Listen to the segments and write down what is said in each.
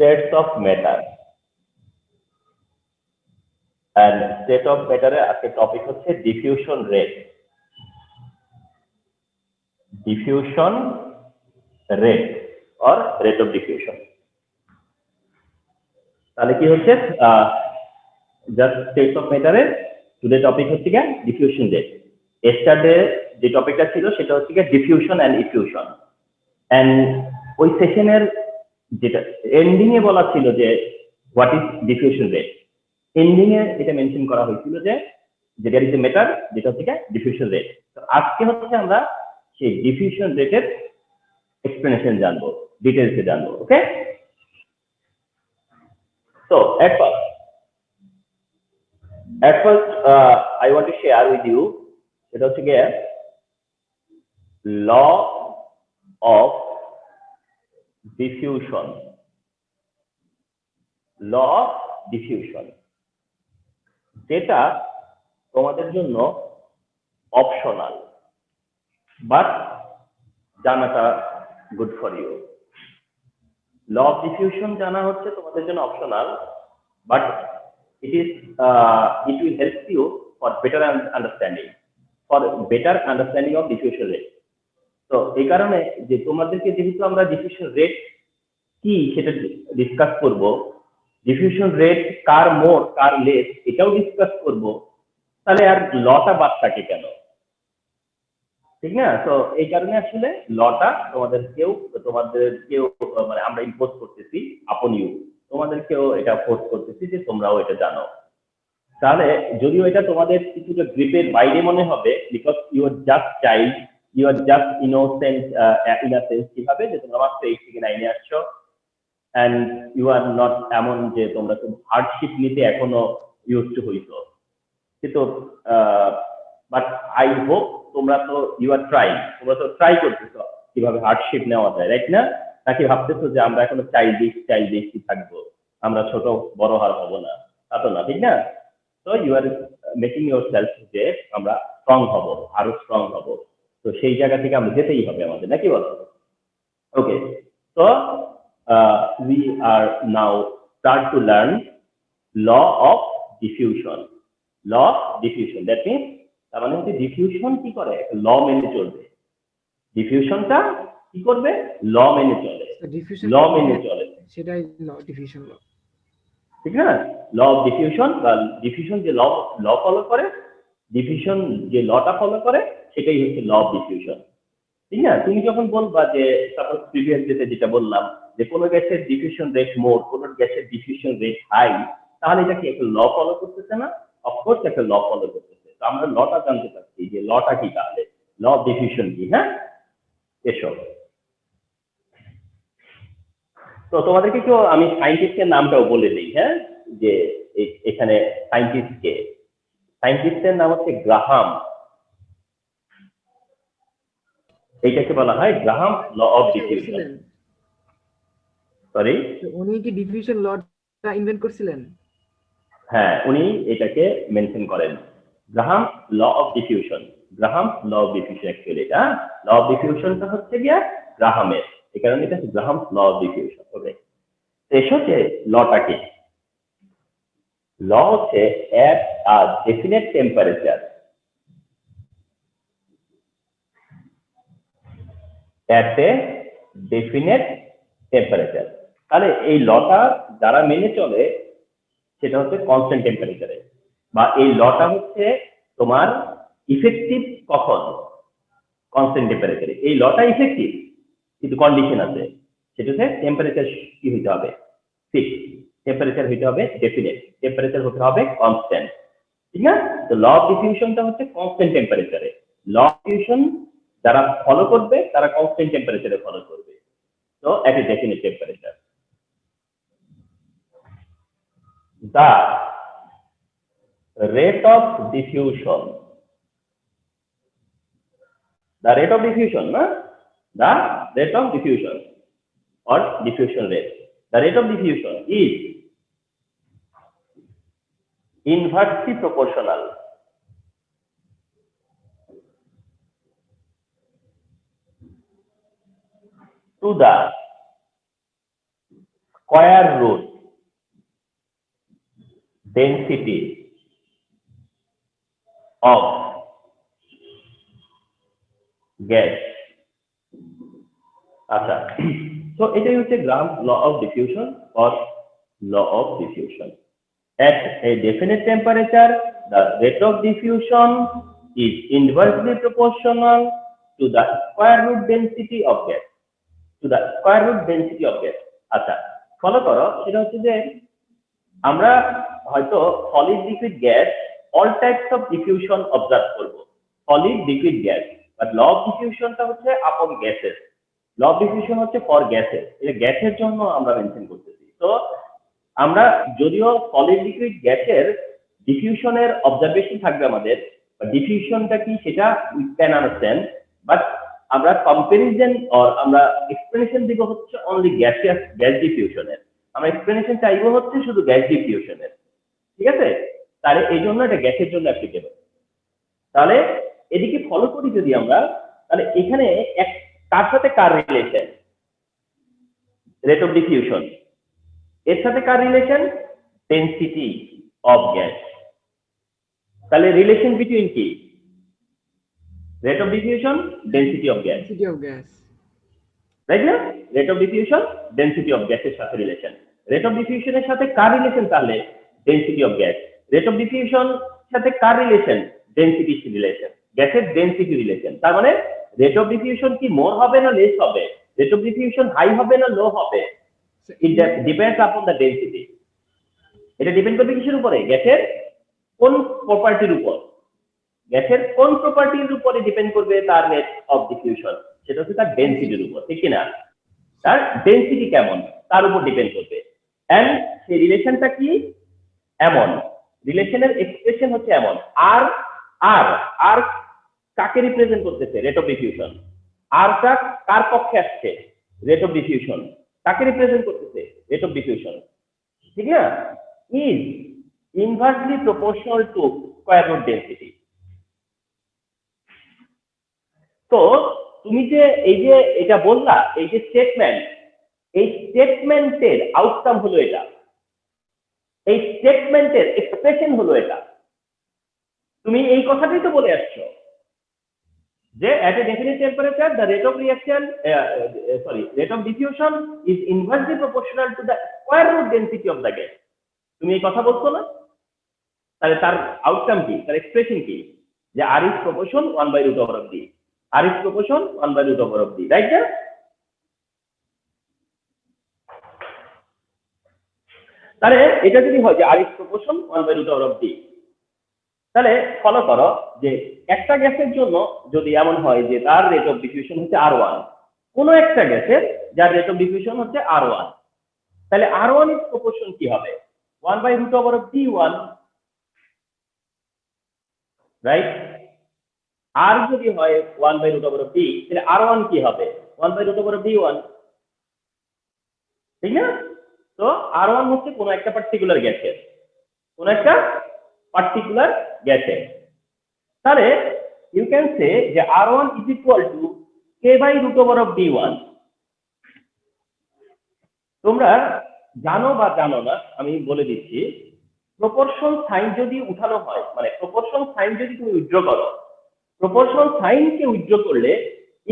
states of matter and state of matter এর আজকে topic হচ্ছে diffusion rate or rate of diffusion তাহলে কি হচ্ছে জাস্ট স্টেট অফ ম্যাটারের টুডে টপিক হচ্ছে কি ডিফিউশন রেট এস্টারডে যে টপিকটা ছিল সেটা হচ্ছে কি ডিফিউশন এন্ড ইফিউশন এন্ড ওই সেশনের যেটা এন্ডিং এ বলা ছিল যে what is diffusion rate ending এ এটা মেনশন করা হয়েছিল যে দেয়ার ইজ এ ম্যাটার যেটা হচ্ছে কি ডিফিউশন রেট তো আজকে হচ্ছে আমরা সেই ডিফিউশন রেটের এক্সপ্লেনেশন জানবো ডিটেইলসে জানবো ওকে so at first I want to share with you এটা হচ্ছে কি law of diffusion যেটা তোমাদের জন্য অপশনাল বাট জানাটা good for you law of diffusion জানা হচ্ছে তোমাদের জন্য optional but it will help you for better understanding of diffusion rate তো এই কারণে যে তোমাদেরকে যেহেতু আমরা ডিফিউশন রেট কি সেটা ডিসকাস করব ডিফিউশন রেট কার মোর কার লেস এটাও ডিসকাস করব তাহলে আর লটা বাদ থাকে কেন ঠিক না তো এই কারণে আসলে লটা তোমাদেরকেও মানে আমরা ইম্পোজ করতেছি আপন ইউ তোমাদেরকেও এটা ফোর্স করতেছি যে তোমরাও এটা জানো তাহলে যদিও এটা তোমাদের কিছুটা গ্রিপের বাইরে মনে হবে because you are just child you are just innocent কিভাবে যে তোমরা মাত্র 8 থেকে 9 এ আসছো এন্ড ইউ আর নট এমন যে তোমরা খুব হার্ডশিপ নিতে এখনো ইউজ টু হইছো কিন্তু বাট আই হোপ তোমরা তো ইউ আর তোমরা তো ট্রাই করতেছো কিভাবে হার্ডশিপ নেওয়া যায় রাইট না নাকি ভাবতেছো যে আমরা এখনো চাইল্ডিশ থাকবো আমরা ছোট বড় হার হবো না তা তো না ঠিক না তো you are making yourself যে আমরা স্ট্রং হব আরো স্ট্রং হব তো সেই জায়গা থেকে আমরা যেতেই হবে আমাদের নাকি বলো ওকে তো we are now start to learn law of diffusion that means তার মানে হচ্ছে ডিফিউশন কি করে ল মেনে চলবে ডিফিউশনটা কি করবে ল মেনে চলে সেটাই ল ডিফিউশন ল ঠিক না ল অফ ডিফিউশন বা ডিফিউশন যে ল ফলো করে ডিফিউশন যে লটা ফলো করে সেটাই হচ্ছে ল অফ ডিফিউশন ঠিক না তুমি যখন বলবা যে সাপোজ প্রিভিয়াস যেটা বললাম যে কোনো গ্যাসের ডিফিউশন রেট মোর কোনো গ্যাসের ডিফিউশন রেট হাই তাহলে এটা কি একটা ল ফলো করতেছে না অফকোর্স একটা ল ফলো করতেছে তো আমরা লটা জানতে চাচ্ছি যে লটা কি তাহলে ল অফ ডিফিউশন কি হ্যাঁ এসব তো তোমাদেরকে কেউ আমি সায়েন্টিস্টের নামটাও বলে দিই হ্যাঁ যে এখানে সায়েন্টিস্টের নাম হচ্ছে গ্রাহাম এইটাকে বলা হয় Graham law of diffusion sorry উনি কি ডিফিউশন লটা ইনভেন্ট করছিলেন হ্যাঁ উনি এটাকে মেনশন করেন Graham law of diffusion actually এটা ল অফ ডিফিউশনটা হচ্ছে গিয়া গ্রাহামের এই কারণে এটা গ্রাহাম ল অফ ডিফিউশন ওকে এসো যে লটা কি ল হচ্ছে এট আ ডেফিনেট টেম্পারেচার তাহলে এই লটা যারা মেনে চলে সেটা হচ্ছে কনস্ট্যান্ট টেম্পারেচারে বা এই লটা হচ্ছে তোমার ইফেক্টিভ কখন কনস্ট্যান্ট টেম্পারেচারে এই লটা ইফেক্টিভ কিন্তু কন্ডিশন আছে সেটা হচ্ছে টেম্পারেচার কি হইতে হবে ফিক্স টেম্পারেচার হইতে হবে ডেফিনেট টেম্পারেচার হতে হবে কনস্ট্যান্ট ঠিক না তো ল অফ ডিফিউশনটা হচ্ছে কনস্ট্যান্ট টেম্পারেচারে ল অফ ডিফিউশন যারা ফলো করবে তারা কনস্ট্যান্ট টেম্পারেচারে ফলো করবে তো at a definite temperature the rate of diffusion or diffusion rate the rate of diffusion is inversely proportional to the square root density of gas. আচ্ছা, তো এটাই হচ্ছে Graham law of diffusion or law of diffusion. At a definite temperature, the rate of diffusion is inversely proportional to the square root density of gas. To the square root density of gas. আচ্ছা, follow করো, সেটা হচ্ছে যে আমরা হয়তো solid liquid gas all types of diffusion observe করব, solid liquid gas, but law of ডিফিউশনটা হচ্ছে upon gases. Law of diffusion হচ্ছে ফর গ্যাসেস, এটা গ্যাসের জন্য আমরা মেনশন করতেছি। তো আমরা যদিও সলিড লিকুইড গ্যাসের ডিফিউশনের অবজারভেশন থাকবে আমাদের, ডিফিউশনটা কি সেটা উই ক্যান আন্ডারস্ট্যান্ড, বাট আমরা কম্পারিজন অর আমরা এক্সপ্লেনেশন দিব হচ্ছে অনলি গ্যাসিয়াস গ্যাস ডিফিউশনের, আমরা এক্সপ্লেনেশন চাইবো হচ্ছে শুধু গ্যাস ডিফিউশনের। ঠিক আছে, তাহলে এই জন্য এটা গ্যাসের জন্য অ্যাপ্লিকেবল। তাহলে এদিকে ফলো করি যদি আমরা, তাহলে এখানে এক কার সাথে কার রিলেশন, রেট অফ ডিফিউশন, এর সাথে কার রিলেশন, ডেনসিটি অফ গ্যাস। তাহলে রিলেশন বিটুইন কি, rate of diffusion density of gas, density of gas, right না? Rate of diffusion density of গ্যাসের সাথে রিলেশন। রেট অফ ডিফিউশনের সাথে কার রিলেশন, তাহলে density of gas. Rate of diffusion সাথে কার রিলেশন, ডেনসিটি রিলেশন, গ্যাসের ডেনসিটি রিলেশন। তার মানে রেট অফ ডিফিউশন কি মোর হবে না লেস হবে, রেট অফ ডিফিউশন হাই হবে না লো হবে, it depends upon the density. এটা ডিপেন্ড করবে কিসের উপরে, গ্যাসের কোন প্রপার্টির উপর, গ্যাসের কোন প্রপার্টির উপরে ডিপেন্ড করবে তার রেট অফ ডিফিউশন, সেটা হচ্ছে তার ডেনসিটির উপর, ঠিক কিনা? তার ডেনসিটি কেমন তার উপর ডিপেন্ড করবে। এন্ড সেই রিলেশনটা কি, এমন রিলেশনের এক্সপ্রেশন হচ্ছে এমন। আর আর আর কাকে রিপ্রেজেন্ট করতেছে, রেট অফ ডিফিউশন। আরটা কার পক্ষে আসছে, রেট অফ ডিফিউশন। কাকে রিপ্রেজেন্ট করতেছে, রেট অফ ডিফিউশন, ঠিক না? Is inversely proportional to square root density. তো তুমি যে এই যে এটা বললা, এই যে স্টেটমেন্ট, এই স্টেটমেন্টের আউটকাম হলো এটা, এই স্টেটমেন্টের এক্সপ্রেশন হলো এটা। তুমি এই কথাটাই তো বলে আসছো যে at a definite temperature the rate of reaction rate of diffusion is inversely proportional to the square root density of the gas. তুমি এই কথা বলছো না? তাহলে তার আউটকাম কি, তার এক্সপ্রেশন কি, যে r is proportion 1/√d, r is proportion 1/√d, right না? তাহলে এটা যদি হয় যে r is proportion 1/√d, তাহলে ফলো করো যে একটা গ্যাসের জন্য যদি এমন হয় যে তার রেট অফ ডিফিউশন হচ্ছে R1, কোনো একটা গ্যাসের যার রেট অফ ডিফিউশন হচ্ছে R1, তাহলে R1 এর প্রপোর্শন কি হবে, 1/√d1, রাইট? আর যদি হয় 1/√d, তাহলে R1 কি হবে, 1/√d1, ঠিক না? তো R1 হচ্ছে কোনো একটা পার্টিকুলার গ্যাসের, কোন একটা পার্টিকুলার গ্যাসের। তাহলে ইউ ক্যান সে যে R1 is equal to k/√d1। তোমরা জানো বা জানো না, আমি বলে দিচ্ছি, প্রপোর্শন সাইন যদি উঠানো হয়, মানে প্রপোর্শন সাইন যদি তুমি উইথড্র করো, প্রপোর্শন সাইনকে উইথড্র করলে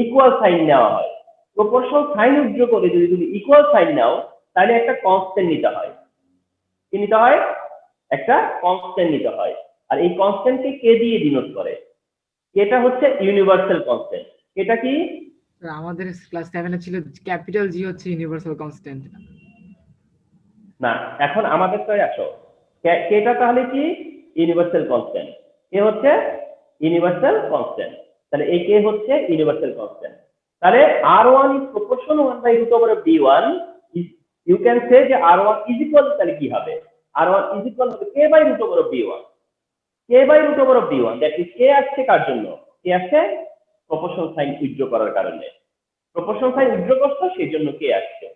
ইকুয়াল সাইন নেওয়া হয়। প্রপোর্শন সাইন উইথড্র করে যদি তুমি ইকুয়াল সাইন নাও, তাহলে একটা কনস্ট্যান্ট নিতে হয়। কি নিতে হয়, একটা কনস্ট্যান্ট নিতে হয়। আর এই কনস্ট্যান্টকে কে দিয়ে ডিনোট করে, এটা হচ্ছে ইউনিভার্সাল কনস্ট্যান্ট। এটা কি, আমাদের ক্লাস 7 এ ছিল ক্যাপিটাল জি হচ্ছে ইউনিভার্সাল কনস্ট্যান্ট। না, এখন আমাদের তো আসো কেটা তাহলে কি, ইউনিভার্সাল কনস্ট্যান্ট, কে হচ্ছে ইউনিভার্সাল কনস্ট্যান্ট। তাহলে এই কে হচ্ছে ইউনিভার্সাল কনস্ট্যান্ট। তাহলে R1 is proportion 1/√d1, you can say যে R1 is equal, তাহলে কি হবে, R1 is equal to k/√d1, k/√d1, that is কে আসছে কার জন্য, কে আসছে প্রপোর্শন সাইন উইথড্র করার কারণে, প্রপোর্শন সাইন উইথড্র করছো সেই জন্য কে আসছে।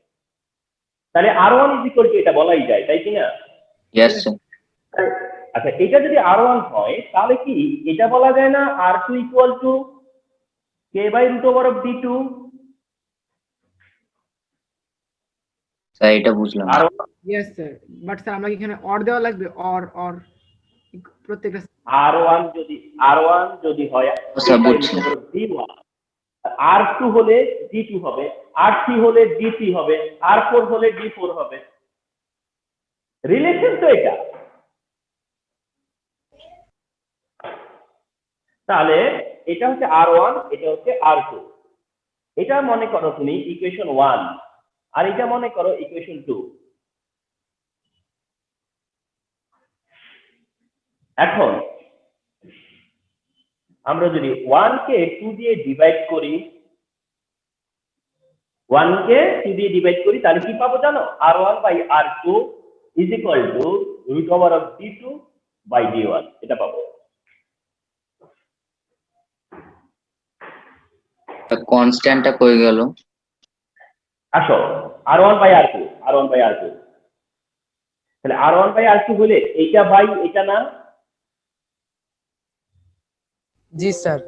তাহলে R1 is equal to এটা বলাই যায়, তাই কি না? Yes, sir. আচ্ছা, এটা যদি R1 হয় তাহলে কি এটা বলা যায় না R2 equal to k/√d2? Sir এটা বুঝলাম না। আর ইয়েস স্যার, বাট স্যার আমরা কি এখানে অর দেওয়া লাগবে? অর প্রত্যেকটা আর ওয়ান যদি হয় স্যার বুঝছি। D1, আর2 হলে D2 হবে, আর3 হলে D3 হবে, আর4 হলে D4 হবে। রিলেশন তো এটা। তাহলে এটা হচ্ছে আর1, এটা হচ্ছে আর2। এটা মনে করো তুমি ইকুয়েশন 1, আর এটা মনে করো ইকুয়েশন 2। এখন আমরা যদি 1 কে 2 দিয়ে ডিভাইড করি, 1 কে 2 দিয়ে ডিভাইড করি, তাহলে কি পাবো জানো? R1/R2 is equal to root over of D2/D1, এটা পাবো। কনস্ট্যান্টটা কই গেল? আসো, R1/R2, তাহলে R1/R2 হলে এইটা বাই এটা না? জি স্যার।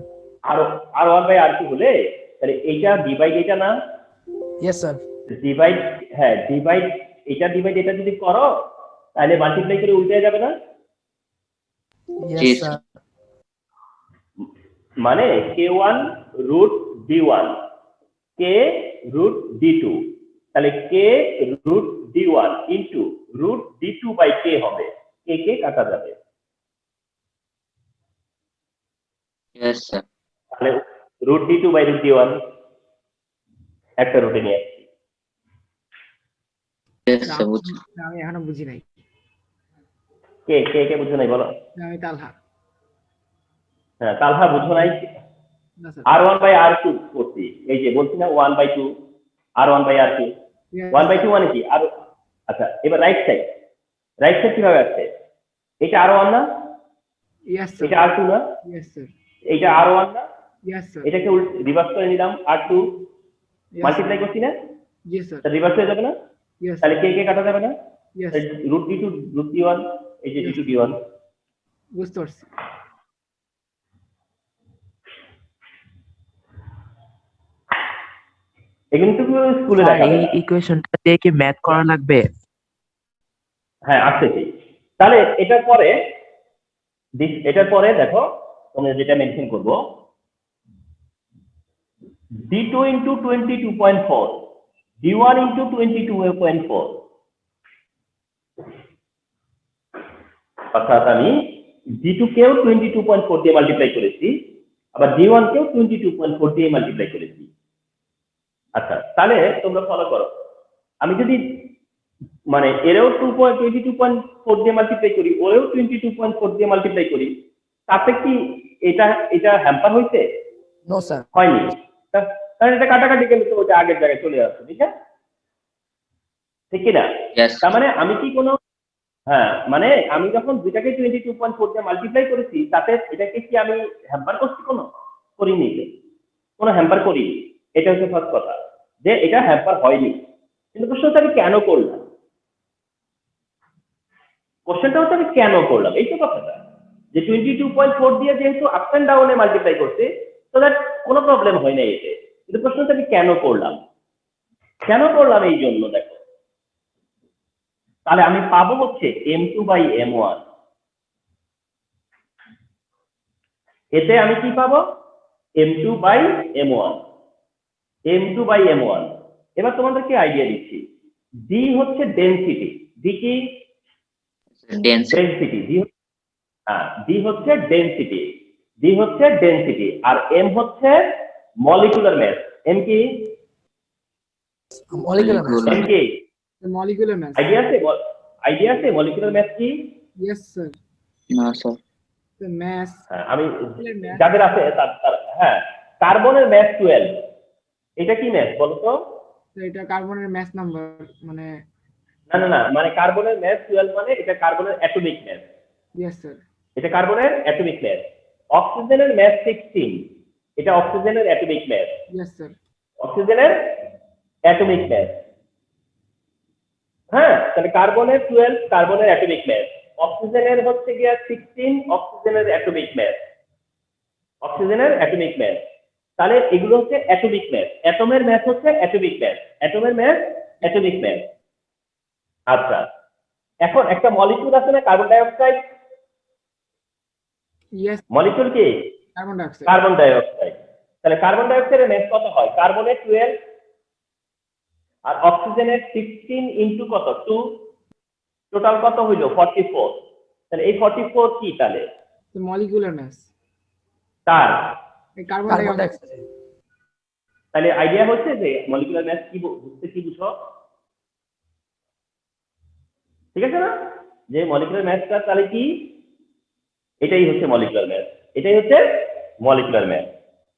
R1/R2 হলে তাহলে এইটা ডিভাইড এটা না? Yes sir. ডিভাইড, হ্যাঁ ডিভাইড এটা যদি করো তাহলে মাল্টিপ্লাই করে উল্টে যাবে না? ইয়েস জি স্যার। মানে K1 root D1, K root D2, তাহলে K root D1 into root D2/K হবে। K কাটা যাবে, ইয়েস স্যার। তাহলে root D2/root D1 একটা রুটে নিয়ে আসছি। ইয়েস স্যার বুঝছি। আমি এখনো বুঝি নাই। কে বুঝো নাই বলো? আমি তালহা। হ্যাঁ, তালহা বুঝো নাই? না স্যার। R1/R2 করছি, এই যে বলছি না 1/2, R1/R2, 1/2 মানে কি? আর আচ্ছা, এবার রাইট সাইড কিভাবে আসছে? এটা R1 না? Yes sir. এটা R2 না? Yes sir. এটা R1 না? Yes sir. এটাকে রিভার্স করে নিলাম, R2 মাল্টিপ্লাই করছি না? জি স্যার। তাহলে রিভার্স হয়ে যাবে না? ইয়েস। তাহলে কে কাটা যাবে না? Yes. Root D2 root D1, এই যে D2 D1। বুঝতে পারছি। এগুলো তো স্কুলে স্যার দেখাবে এই না। ইকুয়েশনটা দিয়ে কি ম্যাথ করা লাগবে? হ্যাঁ আসতেছি। তাহলে এটার পরে দেখো তোমরা যেটা মেনশন করবো, D2 into 22.4, D1 into 22.4, অর্থাৎ আমি D2 কেও 22.4 দিয়ে মাল্টিপ্লাই করেছি, আবার D1 কেও 22.4 দিয়ে মাল্টিপ্লাই করেছি। আচ্ছা, তাহলে তোমরা ফলো করো, আমি যদি মানে এরও 22.4 দিয়ে মাল্টিপ্লাই করি, ওরেও 22.4 দিয়ে মাল্টিপ্লাই করি, তাতে কি এটা হ্যাম্পার হয়েছে? No sir. হয়নি। কারণ এটা কাটাকাটি গেলে তো ওটা আগের জায়গায় চলে আসছে, ঠিক আছে? ঠিক কিনা? ইয়েস। তার মানে আমি কি কোনো, হ্যাঁ মানে আমি যখন দুইটাকে 22.4 দিয়ে মাল্টিপ্লাই করেছি, তাতে এটাকে কি আমি হ্যাম্পার করছি? করিনি, কোনো হ্যাম্পার করিনি। এটা হচ্ছে ফার্স্ট কথা, যে এটা হ্যাম্পার হয়নি। কিন্তু কোশ্চেনটা আমি কেন করলাম? কোশ্চেনটা হচ্ছে আমি কেন করলাম, এই তো কথাটা, যে 22.4 দিয়ে যেহেতু আপ এন্ড ডাউনে মাল্টিপ্লাই করছে, তো দ্যাট কোনো প্রবলেম হয় না এতে। কিন্তু প্রশ্নটা আমি কেন করলাম এই জন্য দেখো, তাহলে আমি পাবো হচ্ছে M2/M1। এতে আমি কি পাবো? M2/M1। এবার তোমাদেরকে আইডিয়া দিচ্ছি, D হচ্ছে ডেনসিটি। D কি? ডেনসিটি। D হচ্ছে ডেনসিটি, আর M হচ্ছে মলিকুলার মাস। M কি? Molecular mass. M কি? Molecular mass. আইডিয়া আছে মলিকুলার মাস কি? Yes sir. না স্যার। মাস। আমি যাদের আছে হ্যাঁ, কার্বনের মাস 12, এটা কি মাস বলো তো? এটা কার্বনের মাস নাম্বার, মানে না, মানে কার্বনের মাস 12 মানে এটা কার্বনের অ্যাটমিক মাস। Yes sir. এটা কার্বনের অ্যাটমিক মাস। অক্সিজেনের মাস 16, এটা অক্সিজেনের অ্যাটমিক মাস। Yes sir. অক্সিজেনের অ্যাটমিক মাস। হ্যাঁ, তাহলে কার্বনের 12 কার্বনের অ্যাটমিক মাস, অক্সিজেনের হচ্ছে গিয়া 16 অক্সিজেনের অ্যাটমিক মাস। তাহলে এগুলো হচ্ছে অ্যাটমিক মাস। অ্যাটমের মাস হচ্ছে অ্যাটমিক মাস। আচ্ছা, এখন একটা মলিকিউল আছে না carbon die oxide, yes, molecule কি carbon dioxide. Carbon die oxide. তাহলে কার্বন ডাই অক্সাইডের ম্যাস কত হয়? কার্বনের 12 আর অক্সিজেনের 16 ইনটু কত 2, টোটাল কত হইল 44। তাহলে এই 44 কি তাহলে তো মলিকুলার মাস তার, কার্বন কার্বন ডাইঅক্সাইড। ডাইঅক্সাইড। তাহলে আইডিয়া হচ্ছে যে মলিকুলার ম্যাস কি বুঝতে কি বুঝো, ঠিক আছে না? যে মলিকুলার ম্যাসটা তাহলে কি, এটাই হচ্ছে মলিকুলার ম্যাস, এটাই হচ্ছে মলিকুলার ম্যাস।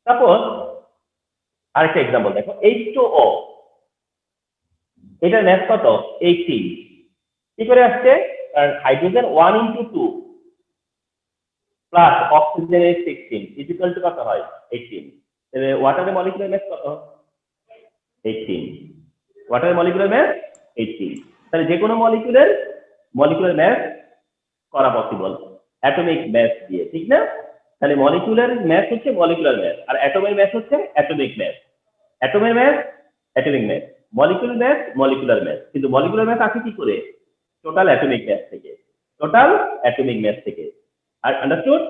সাপোজ আরেকটা एग्जांपल দেখো, H2O, এটার ম্যাস কত 18। কি করে আসছে? কারণ হাইড্রোজেন 1 into 2 প্লাস অক্সিজেনের 16 ইকুয়াল টু কত হয় 18। তাহলে ওয়াটারের মলিকুলার ম্যাস কত 18, ওয়াটারের মলিকুলার ম্যাস 18। তাহলে যে কোনো মলিকুলের মলিকুলার ম্যাস করা পসিবল অ্যাটমিক ম্যাস দিয়ে, ঠিক না? তাহলে মলিকুলার ম্যাস হচ্ছে মলিকুলার ম্যাস, আর অ্যাটমের ম্যাস হচ্ছে অ্যাটমিক ম্যাস। অ্যাটমের mass atomic mass, molecular mass molecular mass. কিন্তু মলিকুলার ম্যাস আসে কি করে? টোটাল অ্যাটমিক ম্যাস থেকে, টোটাল অ্যাটমিক ম্যাস থেকে। আর আন্ডারস্টুড?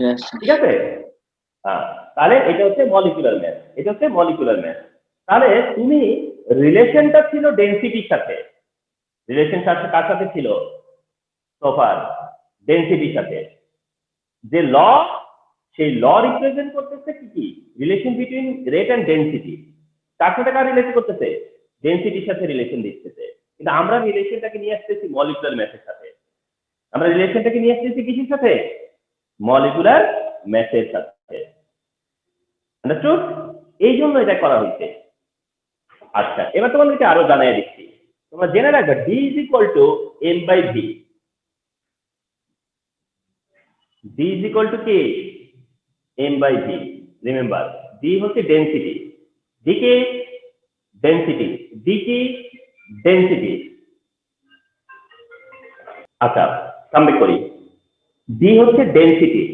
Yes, sir. ঠিক আছে, হ্যাঁ। তাহলে এটা হচ্ছে মলিকুলার ম্যাস, এটা হচ্ছে মলিকুলার ম্যাস। তাহলে তুমি রিলেশনটা ছিল ডেনসিটির সাথে, রিলেশন কার সাথে ছিল সোফার? ডেনসিটির সাথে। যে ল, সেই ল রিপ্রেজেন্ট করতেছে কি কি relation between rate and density. কার সাথে কার রিলেশন করতেছে? ডেনসিটির সাথে রিলেশন দিচ্ছে। কিন্তু আমরা রিলেশনটাকে নিয়ে আসতেছি মলিকুলার ম্যাসের সাথে, আমরা রিলেশনটাকে নিয়ে আসতেছি কিসের সাথে? মলিকুলার ম্যাসের সাথে। আন্ডারস্টুড? এই জন্য এটা করা হয়েছে। আচ্ছা, এবার তোমাদেরকে আরো জানাই দিচ্ছি। তোমরা জেনে রাখবে D is equal to M/V। D is equal to কি? M/V। রিমেম্বার, D হচ্ছে ডেনসিটি, D কি ডেনসিটি, D কি ডেনসিটি। আচ্ছা, কামব্যাক করি। D হচ্ছে ডেনসিটি,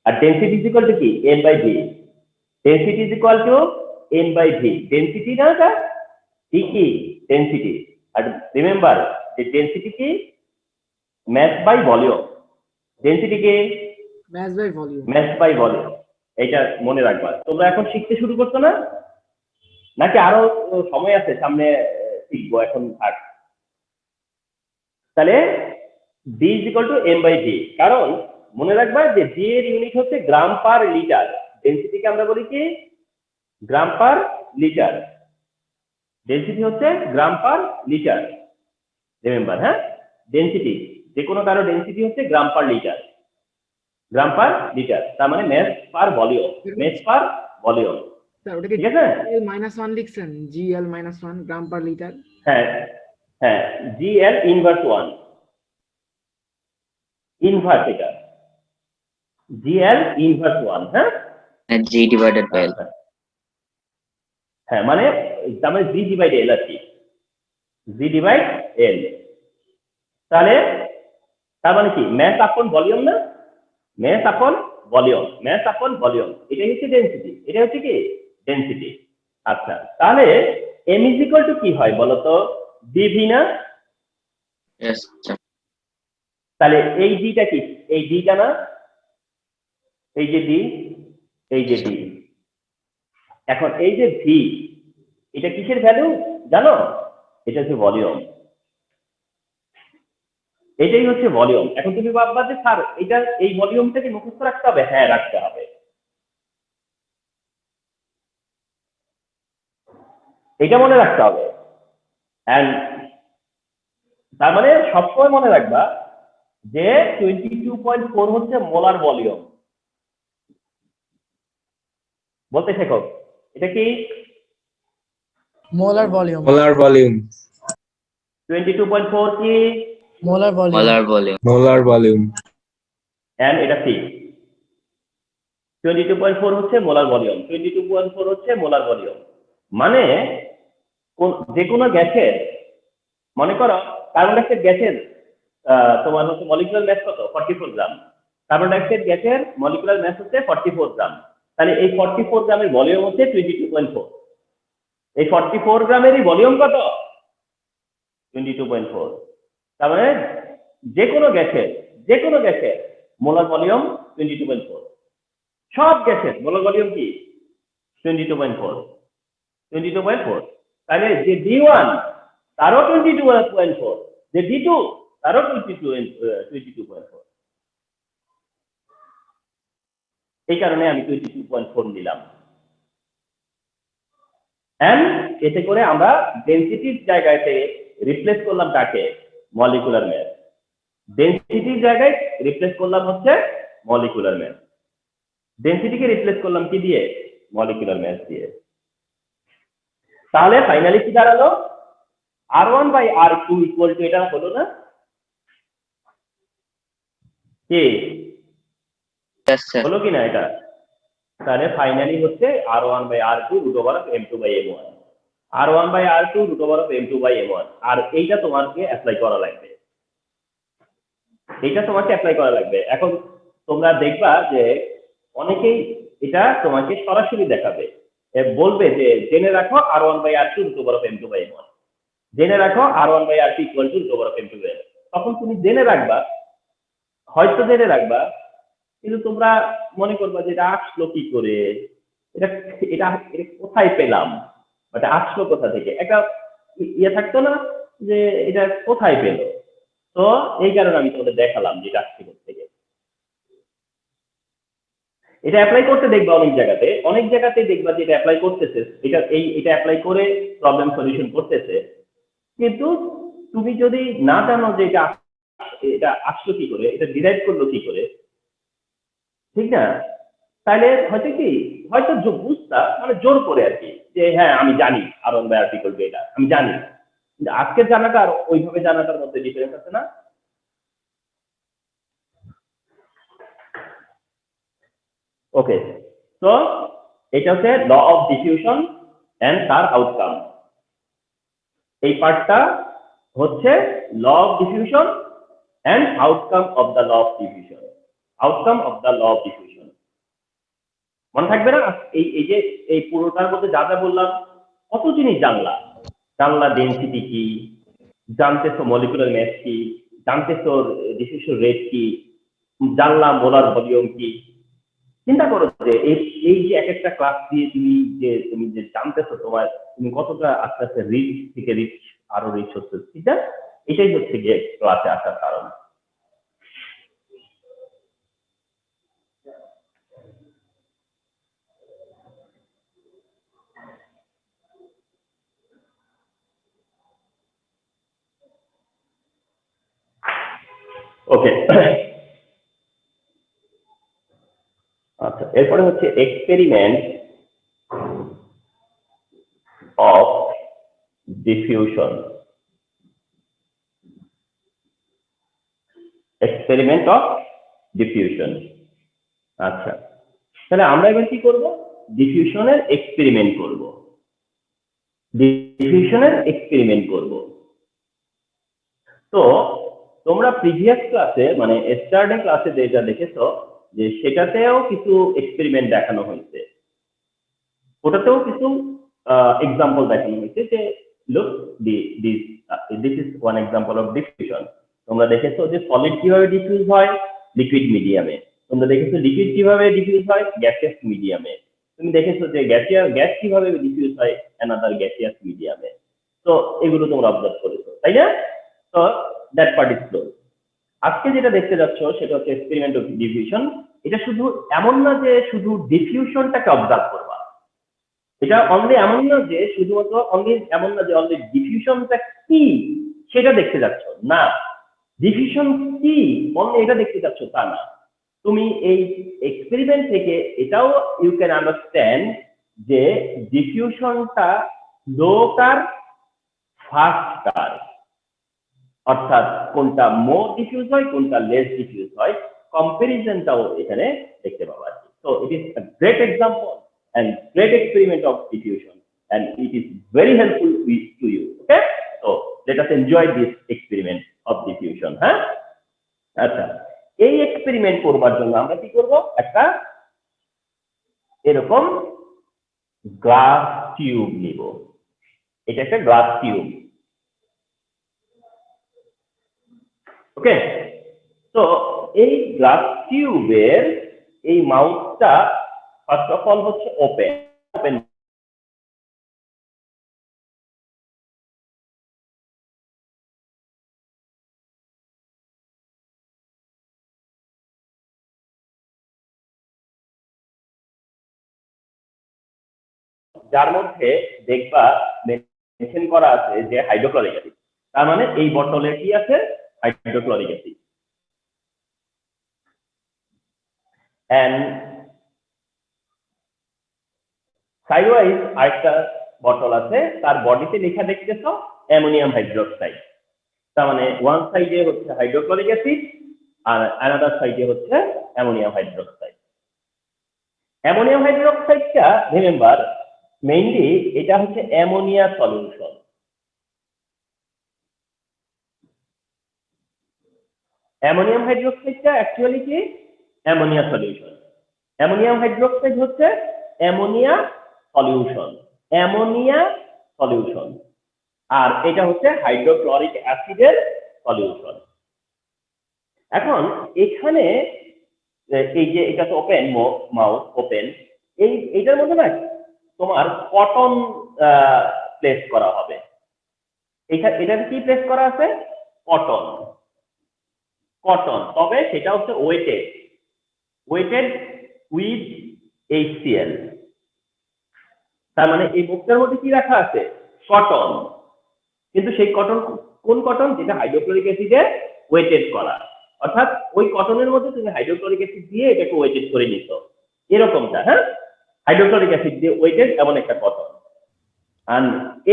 আর ডেনসিটি ইজ ইকুয়াল টু কি? M/V। Density is equal to M/V। Density না এটা, D কি ডেনসিটি। আর রিমেম্বার যে ডেনসিটি কি মাস বাই ভলিউম, ডেনসিটি কি mass by volume. Mass by volume. এটা মনে রাখবা। তোমরা এখন শিখতে শুরু করছো না, নাকি আরো সময় আছে সামনে শিখবো? এখন থাক। তাহলে D is equal to M/V, কারণ মনে রাখবা যে D এর ইউনিট হচ্ছে গ্রাম পার লিটার, ডেনসিটিকে আমরা বলি কি গ্রাম পার লিটার, ডেনসিটি হচ্ছে গ্রাম পার লিটার। রিমেম্বার, হ্যাঁ, ডেনসিটি যে কোনো কারো ডেনসিটি হচ্ছে গ্রাম পার লিটার, গ্রাম পার লিটার, তার মানে মাস পার ভলিউম, মাস পার ভলিউম। স্যার ওটাকে ঠিক আছে? -1 লিখছেন, GL-1 গ্রাম পার লিটার। হ্যাঁ হ্যাঁ, GL ইনভার্স 1, ইনভার্স এটা GL ইনভার্স 1। হ্যাঁ, And G divided by L. হ্যাঁ, মানে তার মানে G ডিভাইড L আর কি, G ডিভাইড L। তাহলে তার মানে কি মাস আপন ভলিউম না, মাস আপন ভলিউম, মাস আপন ভলিউম, এটাই হচ্ছে ডেনসিটি, এটা হচ্ছে কি ডেনসিটি। আচ্ছা, তাহলে M ইজ ইকুয়াল টু কি হয় বলতো? DV না? Yes, sir. তাহলে এই ডিটা কি? এই ডিটা না, এই যে ডি, এই যে ডি। এখন এই যে ভি, এটা কিসের ভ্যালু জানো? এটা হচ্ছে ভলিউম, এটাই হচ্ছে ভলিউম। এখন তুমি ভাববা যে স্যার এটা এই ভলিউমটাকে মুখস্থ রাখতে হবে? হ্যাঁ, রাখতে হবে। এটা মনে রাখতে হবে। এন্ড তার মানে সবসময় মনে রাখবা যে 22.4 হচ্ছে মোলার ভলিউম। বলতে শেখো, এটা কি মোলার ভলিউম। molar volume, 22.4 কি? Molar volume. Molar volume. molar volume, and এটা সি। 22.4 হচ্ছে মোলার ভলিউম, 22.4 হচ্ছে মোলার ভলিউম। মানে যে কোনো গ্যাসের, মনে করো কার্বন ডাইঅক্সাইড গ্যাসের তোমার হচ্ছে মলিকুলার ম্যাস কত? 44 গ্রাম। কার্বন ডাইঅক্সাইড গ্যাসের মলিকুলার ম্যাস হচ্ছে 44 গ্রাম। তাহলে এই 44 গ্রামের ভলিউম হচ্ছে 22.4। এই 44 গ্রামেরই ভলিউম কত? 22.4। তার মানে যে কোনো গ্যাসের মোলার ভলিউম 22.4। সব গ্যাসের মোলার ভলিউম কি 22.4। তাহলে যে D1 তারও 22.4, যে D2 তারও 22.4। এই কারণে আমি 22.4 নিলাম। এন্ড এতে করে আমরা ডেনসিটির জায়গাতে রিপ্লেস করলাম কাকে? মলিকুলার মাস। ডেনসিটির জায়গায় রিপ্লেস করলাম হচ্ছে মলিকুলার মাস। ডেনসিটিকে রিপ্লেস করলাম কি দিয়ে? মলিকুলার মাস দিয়ে। তাহলে ফাইনালি কি দাঁড়ালো? R1/R2 ইকুয়াল টু এটা হলো না কি? Yes, sir. হলো কিনা এটা? তাহলে ফাইনালি হচ্ছে R1/R2 √m2/m1। R1/R2 √m2/m1। আর এইটা তোমাকে অ্যাপ্লাই করা লাগবে। এখন তোমরা দেখবা যে অনেকেই এটা তোমাকে সরাসরি দেখাবে, বলবে যে জেনে রাখো R1/R2 √m2/m1, জেনে রাখো R1/R2 ইকুয়াল টু √m2/m1। তখন তুমি হয়তো জেনে রাখবা, কিন্তু তোমরা মনে করবা যে এটা আসলো কি করে, এটা এটা এটা কোথায় পেলাম, এটা আসলো কোথা থেকে, একটা ইয়ে থাকতো না যে এটা কোথায় পেলো। তো এই কারণে আমি তোমাদের দেখালাম যে এটা আসছে থেকে। এটা অ্যাপ্লাই করতে দেখবা অনেক জায়গাতে দেখবা যে এটা অ্যাপ্লাই করতেছে, এটা অ্যাপ্লাই করে প্রবলেম সলিউশন করতেছে। কিন্তু তুমি যদি না জানো যে এটা আসলো কি করে, এটা ডিরাইভ করলো কি করে, ঠিক না? তাহলে হয়তো বুঝতা, মানে জোর করে আর কি, যে হ্যাঁ আমি জানি R1/R2 করবে, এটা আমি জানি। কিন্তু আজকের জানাটা আর ওইভাবে জানাটার মধ্যে ডিফারেন্স আছে না? ওকে, তো এটা হচ্ছে ল অফ ডিফিউশন এন্ড তার আউটকাম। এই পার্টটা হচ্ছে law of diffusion and outcome of the law of diffusion. মনে থাকবে না? এই যে এই পুরোটার মধ্যে যা যা বললাম, কত জিনিস জানলা ডেনসিটি কি, জানতেছো মলিকুলার মাস কি, জানতেছো ডিফিউশন রেট কি, জানলাম মোলার ভলিউম কি। চিন্তা করো যে এই যে এক একটা ক্লাস দিয়ে তুমি যে জানতেছো, তুমি কতটা আস্তে আস্তে রিচ থেকে আরো রিচ হচ্ছে, ঠিক আছে? এটাই হচ্ছে গিয়ে ক্লাসে আসার কারণ। ওকে, আচ্ছা, এরপরে হচ্ছে এক্সপেরিমেন্ট অফ ডিফিউশন। আচ্ছা, তাহলে আমরা এবার কি করব? ডিফিউশনের এক্সপেরিমেন্ট করব। তো তোমরা প্রিভিয়াস ক্লাসে, মানে স্টার্টিং ক্লাসে যেটা দেখেছো, যে সেটাতেও কিছু এক্সপেরিমেন্ট দেখানো হয়েছে, ওটাতেও কিছু এক্সাম্পল দেখানো হয়েছে যে look this is one example of diffusion. তোমরা দেখেছো যে সলিড কিভাবে ডিফিউজ হয় লিকুইড মিডিয়ামে, তোমরা দেখেছো লিকুইড কিভাবে ডিফিউজ হয় গ্যাসিয়াস মিডিয়ামে, তুমি দেখেছো যে গ্যাস কিভাবে ডিফিউজ হয় অ্যানাদার গ্যাসিয়াস মিডিয়ামে। তো এগুলো তোমরা অবজার্ভ করেছো, তাই না? তো দ্যাট পার্ট ইজ ক্লোজ। আজকে যেটা দেখতে যাচ্ছ সেটা হচ্ছে এক্সপেরিমেন্ট অফ ডিফিউশন। এটা শুধু এমন না যে শুধু ডিফিউশনটাকে অবজার্ভ করবা, এটা অনলি এমন না যে শুধুমাত্র অনলি ডিফিউশনটা কি সেটা দেখতে যাচ্ছ না, ডিফিউশন কি অনলি এটা দেখতে যাচ্ছ তা না। তুমি এই এক্সপেরিমেন্ট থেকে এটাও ইউ ক্যান আন্ডারস্ট্যান্ড যে ডিফিউশনটা লো কার ফাস্ট কার, অর্থাৎ কোনটা মোর ডিফিউজ হয় কোনটা লেস ডিফিউজ হয়, কম্পারিজনটাও এখানে দেখতে পাওয়া যায়। So it is a great example and great experiment of diffusion, and it is very helpful to you. Okay, so let us enjoy this experiment of diffusion. হ্যাঁ, আচ্ছা, এই এক্সপেরিমেন্ট করবার জন্য আমরা কি করব? একটা এরকম গ্লাস টিউব নিব। এটা একটা গ্লাস টিউব। ওকে, তো এই গ্লাস টিউবের এই মাউথটা ফার্স্ট অফ অল হচ্ছে ওপেন ওপেন যার মধ্যে দেখবা মেনশন করা আছে যে হাইড্রোক্লোরিক অ্যাসিড, তার মানে এই বোতলে কি আছে? Hydrochloric acid. এন্ড সাইডওয়াইজ আরেকটা বোতল আছে, তার বডিতে লেখা দেখতেছো অ্যামোনিয়াম হাইড্রোক্সাইড। তার মানে ওয়ান সাইডে হচ্ছে হাইড্রোক্লোরিক অ্যাসিড আর অ্যানাদার সাইডে হচ্ছে অ্যামোনিয়াম হাইড্রোক্সাইড। অ্যামোনিয়াম হাইড্রোক্সাইডটা রিমেম্বার মেইনলি এটা হচ্ছে অ্যামোনিয়া সলিউশন। অ্যামোনিয়াম হাইড্রোক্সাইডটা অ্যাকচুয়ালি কি? Ammonia solution. অ্যামোনিয়াম হাইড্রোক্সাইড হচ্ছে অ্যামোনিয়া সলিউশন, অ্যামোনিয়া সলিউশন, আর এটা হচ্ছে হাইড্রোক্লোরিক অ্যাসিডের সলিউশন। এখন এখানে এই যে এটা তো ওপেন মাউথ ওপেন, এইটার মধ্যে না তোমার কটন প্লেস করা হবে। এটাতে কি প্লেস করা আছে? কটন। কটন, তবে সেটা হচ্ছে ওয়েটেড উইথ HCl। তার মানে এই মুখটার মধ্যে কি রাখা আছে? কটন। কিন্তু সেই কটন কোন কটন? যেটা হাইড্রোক্লোরিক অ্যাসিডে ওয়েটেড করা, অর্থাৎ ওই কটনের মধ্যে তুমি হাইড্রোক্লোরিক অ্যাসিড দিয়ে এটাকে ওয়েটেড করে নিছো, এরকমটা। হ্যাঁ, হাইড্রোক্লোরিক অ্যাসিড দিয়ে ওয়েটেড এমন একটা কটন। আর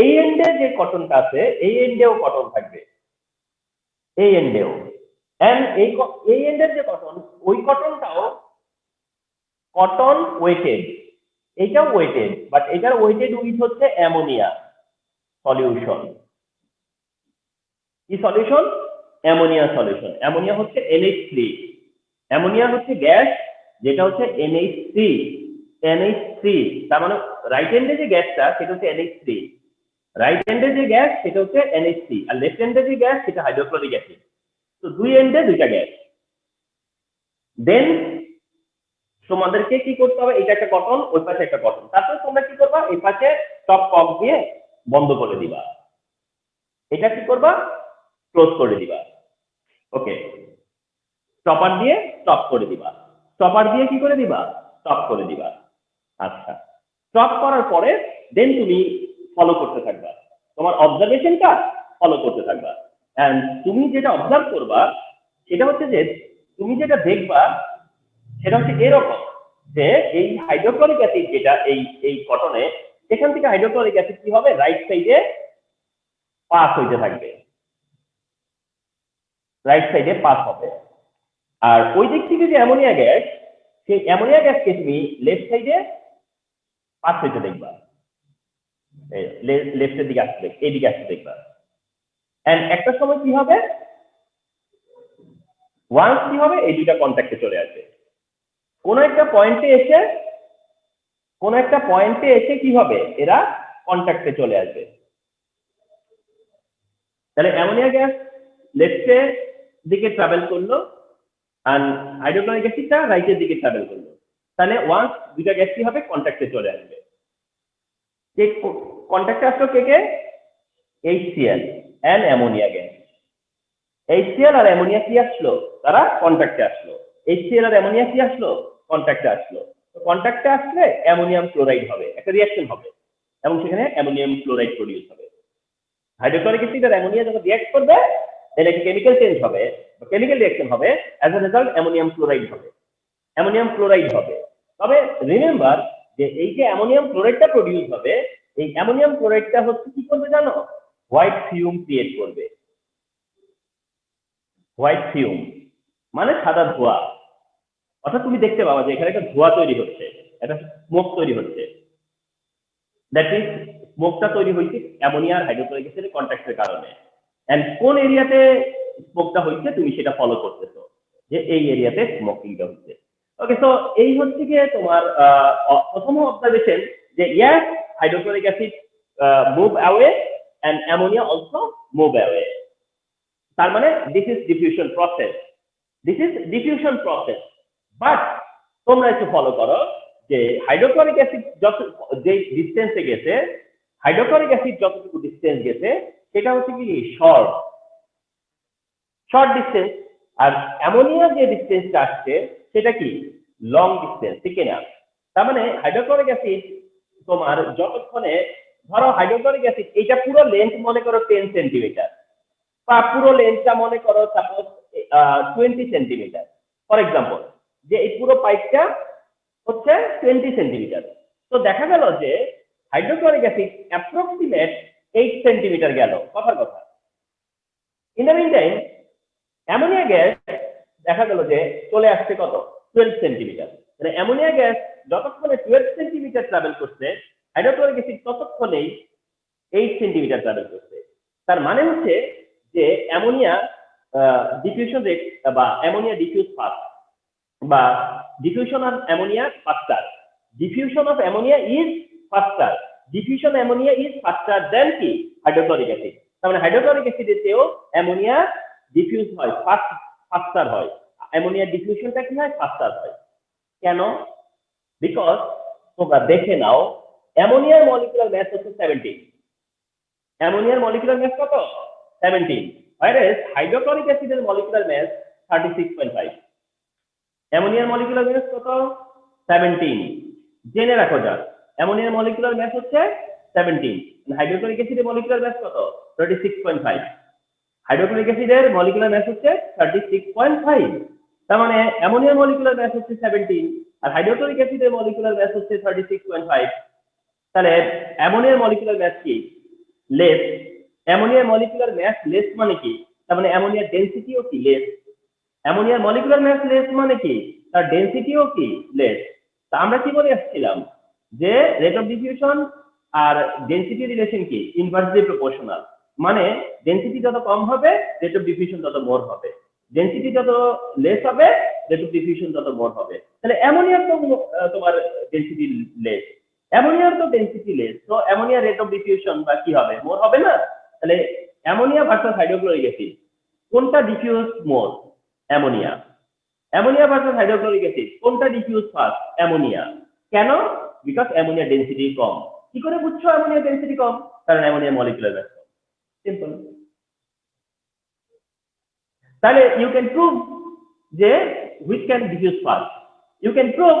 এই এন্ডে যে কটনটা আছে, এই এন্ডেও কটন থাকবে, এই এন্ডেও। এন্ড এই এন্ডের যে কটন, ওই কটনটাও কটন ওয়েটেড, এইটাও ওয়েটেড, বাট এটার ওয়েটেড উইথ হচ্ছে অ্যামোনিয়া সলিউশন। কি সলিউশন? Ammonia solution. অ্যামোনিয়া হচ্ছে NH3, অ্যামোনিয়া হচ্ছে গ্যাস, যেটা হচ্ছে NH3। তার মানে রাইট হ্যান্ডে যে গ্যাসটা সেটা হচ্ছে NH3, রাইট হ্যান্ডে যে গ্যাস সেটা হচ্ছে NH3, আর লেফট হ্যান্ডে যে গ্যাস সেটা হাইড্রোক্লোরিক অ্যাসিড। তো দুই এন্ডে দুইটা গ্যাস। দেন তোমাদেরকে কি করতে হবে? এটা একটা কটন, ওই পাশে একটা কটন। তারপর তোমরা কি করবা? এই পাশে টপ কক দিয়ে বন্ধ করে দিবা, এটা কি করবা? ক্লোজ করে দিবা। ওকে, স্টপার দিয়ে স্টপ করে দিবা, স্টপার দিয়ে কি করে দিবা? স্টপ করে দিবা। আচ্ছা, স্টপ করার পরে দেন তুমি ফলো করতে থাকবা, তোমার অবজারভেশনটা ফলো করতে থাকবা। এন্ড তুমি যেটা অবজার্ভ করবা সেটা হচ্ছে যে তুমি যেটা দেখবা সেটা হচ্ছে এরকম যে এই হাইড্রোক্লোরিক অ্যাসিড যেটা এই কটনে, এখান থেকে হাইড্রোক্লোরিক অ্যাসিড কি হবে? রাইট সাইডে পাস হইতে থাকবে, রাইট সাইডে পাস হবে। আর ওই দিক থেকে যে অ্যামোনিয়া গ্যাস, সেই অ্যামোনিয়া গ্যাসকে তুমি লেফট সাইডে পাস হইতে দেখবা, লেফটের দিকে আসতে এইদিকে আসতে দেখবা। এন্ড একটা সময় কি হবে? ওয়ান্স কি হবে? এই দুইটা কন্ট্যাক্টে চলে আসবে। কোন একটা পয়েন্টে এসে কি হবে? এরা কন্ট্যাক্টে চলে আসবে। তাহলে অ্যামোনিয়া গ্যাস লেফটের দিকে ট্রাভেল করলো আর হাইড্রোক্লোরিক অ্যাসিডটা রাইটের দিকে ট্রাভেল করলো। তাহলে ওয়ান্স দুইটা গ্যাস কি হবে? কন্ট্যাক্টে চলে আসবে। যে কন্ট্যাক্টে আসলো কে কে? HCl and ammonia gas. HCl R ammonia কি আসলো? তারা কন্ট্যাক্টে আসলো। HCl আর অ্যামোনিয়া কি আসলো? কন্ট্যাক্টে আসলো। তো কন্ট্যাক্টে আসলে অ্যামোনিয়াম ক্লোরাইড হবে, একটা রিঅ্যাকশন হবে এবং সেখানে অ্যামোনিয়াম ক্লোরাইড প্রডিউস হবে। হাইড্রোক্লোরিক অ্যাসিড আর অ্যামোনিয়া যখন রিঅ্যাক্ট করবে তাহলে একটা কেমিক্যাল চেঞ্জ হবে, কেমিক্যাল রিঅ্যাকশন হবে, as a result ammonium chloride হবে, তবে রিমেম্বার যে এই যে অ্যামোনিয়াম ক্লোরাইডটা প্রডিউস হবে, এই অ্যামোনিয়াম ক্লোরাইডটা হচ্ছে কি করবে জানো? হোয়াইট ফিউম ক্রিয়েট করবে। হোয়াইট ফিউম মানে সাদা ধোঁয়া। অর্থাৎ তুমি দেখতে পাবা যে এখানে একটা ধোঁয়া তৈরি হচ্ছে, একটা স্মোক তৈরি হচ্ছে। দ্যাট মিন্স স্মোকটা তৈরি হয়েছে অ্যামোনিয়া আর হাইড্রোক্লোরিক অ্যাসিডের কন্ট্যাক্টের কারণে। এন্ড কোন এরিয়াতে স্মোকটা হয়েছে তুমি সেটা ফলো করতেছো, যে এই এরিয়াতে স্মোকিংটা হচ্ছে। ওকে, সো এই হচ্ছে গিয়ে তোমার প্রথম অবজারভেশন যে yes, hydrochloric acid move away and ammonia also move away. তার মানে this is diffusion process but তোমরা একটু ফলো করো যে হাইড্রোক্লোরিক অ্যাসিড যত যে ডিসটেন্সে গেছে, হাইড্রোক্লোরিক অ্যাসিড যতটুকু ডিসটেন্স গেছে সেটা হচ্ছে কি শর্ট ডিসটেন্স, আর অ্যামোনিয়া যে ডিসটেন্সটা আসছে সেটা কি লং ডিসটেন্স, ঠিক না? তার মানে হাইড্রোক্লোরিক অ্যাসিড তোমার যতক্ষণে ধরো হাইড্রোক্লোরিক অ্যাসিড এটা পুরো লেন্থ মনে করো 10 সেন্টিমিটার বা পুরো লেন্থটা মনে করো সাপোজ 20 সেন্টিমিটার ফর এক্সাম্পল, যে এই পুরো পাইপটা হচ্ছে 20 সেন্টিমিটার। তো দেখা গেল যে হাইড্রোক্লোরিক অ্যাসিড অ্যাপ্রক্সিমেট 8 সেন্টিমিটার গেল, কথার কথা। In the meantime ammonia gas দেখা গেল যে চলে আসছে কত 12 সেন্টিমিটার। মানে অ্যামোনিয়া গ্যাস যতক্ষণে 12 সেন্টিমিটার ট্রাভেল করছে, হাইড্রোক্লোরিক অ্যাসিড ততক্ষণেই 8 সেন্টিমিটার ট্রাভেল করছে। তার মানে হচ্ছে যে অ্যামোনিয়া ডিফিউশন রেট বা অ্যামোনিয়া ডিফিউজ ফাস্ট বা diffusion of ammonia faster, diffusion of ammonia is faster, diffusion ammonia is faster than কি হাইড্রোক্লোরিক অ্যাসিড। তার মানে হাইড্রোক্লোরিক অ্যাসিডের চেয়েও অ্যামোনিয়া ডিফিউজ হয়, ফাস্টার হয়, অ্যামোনিয়া ডিফিউশনটা কি হয় ফাস্টার হয়। কেন? বিকজ তোমরা দেখে নাও অ্যামোনিয়ার মলিকুলার মাস হচ্ছে 17, অ্যামোনিয়ার মলিকুলার মাস কত 17, whereas হাইড্রোক্লোরিক অ্যাসিডের মলিকুলার মাস 36.5, অ্যামোনিয়ার মলিকুলার মাস কত 17। জেনে রাখো যা অ্যামোনিয়ার মলিকুলার মাস হচ্ছে 17, হাইড্রোক্লোরিক অ্যাসিডের মলিকুলার মাস কত 36.5, হাইড্রোক্লোরিক অ্যাসিডের মলিকুলার মাস হচ্ছে 36.5। তার মানে অ্যামোনিয়ার মলিকুলার মাস হচ্ছে 17 আর হাইড্রোক্লোরিক অ্যাসিডের মলিকুলার মাস হচ্ছে 36.5। তাহলে অ্যামোনিয়ার মলিকুলার মাস কি লেস, অ্যামোনিয়ার মলিকুলার মাস লেস মানে কি, তার মানে অ্যামোনিয়ার ডেনসিটিও কি লেস, অ্যামোনিয়ার মলিকুলার মাস লেস মানে কি তার ডেনসিটিও কি লেস। তা আমরা কি বলে আসছিলাম যে রেট অফ ডিফিউশন আর ডেনসিটি রিলেশন কি ইনভার্সলি প্রপোর্শনাল, মানে ডেনসিটি যত কম হবে রেট অফ ডিফিউশন তত মোর হবে, ডেনসিটি যত লেস হবে রেট অফ ডিফিউশন তত মোর হবে। তাহলে অ্যামোনিয়ার তো তোমার ডেনসিটি লেস, অ্যামোনিয়ার তো ডেনসিটি লেস, তো অ্যামোনিয়ার রেট অফ ডিফিউশন বা কি হবে মোর হবে না। তাহলে অ্যামোনিয়া ভার্সাস হাইড্রোক্লোরিক অ্যাসিড কোনটা diffuse more? Ammonia. Ammonia versus hydrochloric acid কোনটা ডিফিউজ ফাস্ট? অ্যামোনিয়া। কেন? বিকজ অ্যামোনিয়া ডেনসিটি কম। কি করে বুঝছো অ্যামোনিয়া ডেনসিটি কম? কারণ অ্যামোনিয়া মলিকুলার মাস কম, সিম্পল। তাহলে ইউ ক্যান প্রুভ যে which can diffuse fast, you can prove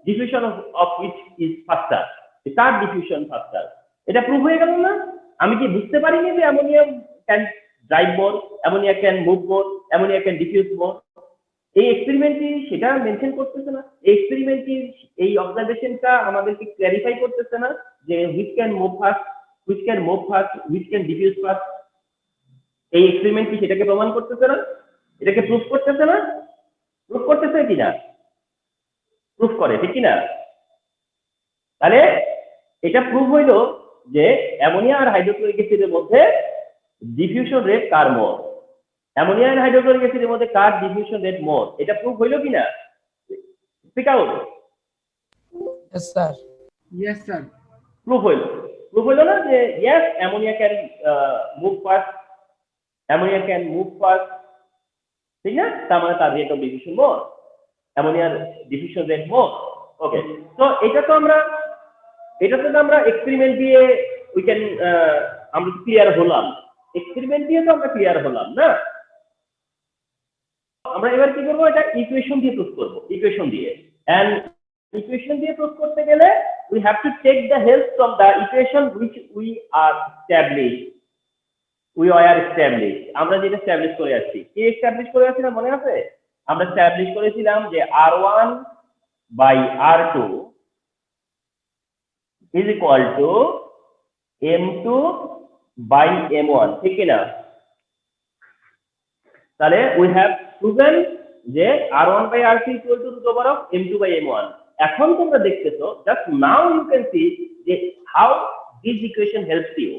diffusion of which is faster, তার ডিফিউশন ফাস্টার, এটা প্রুভ হয়ে গেল না? আমি কি বুঝতে পারিনি যে ammonia can drive more, ammonia can move more, ammonia can diffuse more? এই এক্সপেরিমেন্টটি সেটা মেনশন করতেছে না, এই এক্সপেরিমেন্টটি এই অবজারভেশনটা আমাদেরকে ক্ল্যারিফাই করতেছে না যে which can move fast, which can move fast, which can diffuse fast। এই এক্সপেরিমেন্ট কি সেটাকে প্রমাণ করতেছে না, এটাকে প্রুফ করতেছে না? প্রুফ করতেছে কিনা? প্রুফ করে, ঠিক কিনা? তাহলে এটা প্রুফ হইলো যে অ্যামোনিয়া আর হাইড্রোক্লোরিক অ্যাসিডের মধ্যে ডিফিউশন রেট কার মোর, অ্যামোনিয়া আর হাইড্রোক্লোরিক অ্যাসিডের মধ্যে কার ডিফিউশন রেট মোর, এটা প্রুফ হইলো কিনা? Speak out. Yes, sir. Yes, sir. Proof হইলো না যে yes ammonia can move fast, ammonia can move fast, ঠিক না? তার মানে তার রেট অফ ডিফিউশন মোর, অ্যামোনিয়ার ডিফিউশন রেট মোর। ওকে, তো এটাতে আমরা এক্সপেরিমেন্ট দিয়ে উই ক্যান আমরা ক্লিয়ার হলাম, এক্সপেরিমেন্ট দিয়ে তো আমরা ক্লিয়ার হলাম না। আমরা এবার কি করবো, এটা ইকুয়েশন দিয়ে প্রুফ করবো, ইকুয়েশন দিয়ে। এন্ড ইকুয়েশন দিয়ে প্রুফ করতে গেলে we have to take the help from the equation which we are established, আমরা যেটা এস্টাবলিশ করে আসছি, কি এস্টাবলিশ করে আসছি না মনে আছে? আমরা এস্টাবলিশ করেছিলাম যে R1 by R2 is equal to M2 by M1, ঠিক না? তাহলে we have proven যে R1 by R2 equal to root over of M2 by M1। এখন তোমরা দেখতেছো, just now you can see যে how this equation helps you,